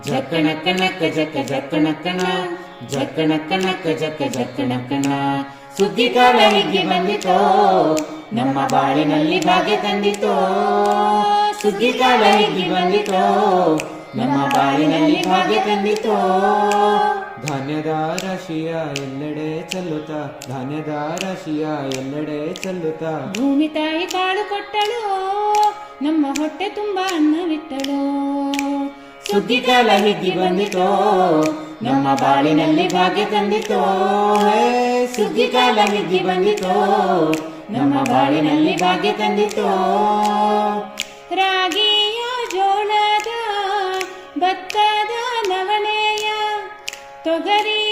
ಜಕ್ಕಣಕ್ಕಣಕ್ಕ ಜಕ್ಕ ಜಕ್ಕಣಕ್ಕಣ ಜಕ್ಕಣಕ್ಕಣಕ್ಕ ಜಕ್ಕ ಜಕ್ಕಣಕ್ಕಣ. ಸುಗ್ಗಿ ಕಾಲ ಹಿಗ್ಗಿ ಬಂದಿತೋ, ನಮ್ಮ ಬಾಳಿನಲ್ಲಿ ಭಾಗ್ಯ ತಂದಿತೋ. ಸುಗ್ಗಿ ಕಾಲ ಹಿಗ್ಗಿ ಬಂದಿತೋ, ನಮ್ಮ ಬಾಳಿನಲ್ಲಿ ಭಾಗ್ಯ ತಂದಿತೋ. ಧಾನ್ಯದ ರಾಶಿಯ ಎಲ್ಲೆಡೆ ಚೆಲ್ಲುತ್ತಾ, ಧಾನ್ಯದ ರಾಶಿಯ ಎಲ್ಲೆಡೆ ಚೆಲ್ಲುತ್ತಾ. ಭೂಮಿ ತಾಯಿ ಕಾಳು ಕೊಟ್ಟಳು, ನಮ್ಮ ಹೊಟ್ಟೆ ತುಂಬ ಅನ್ನವಿಟ್ಟಳು. ಸುಗ್ಗಿ ಕಾಲ ಹಿಗ್ಗಿ ಬಂದಿತೋ, ನಮ್ಮ ಬಾಳಿನಲ್ಲಿ ಭಾಗ್ಯ ತಂದಿತೋ. ಸುಗ್ಗಿ ಕಾಲ ಹಿಗ್ಗಿ ಬಂದಿತೋ, ನಮ್ಮ ಬಾಳಿನಲ್ಲಿ ಭಾಗ್ಯ ತಂದಿತೋ. ರಾಗಿಯ ಜೋಳದ ಭತ್ತದ ನವಣೆಯ ತೊಗರಿ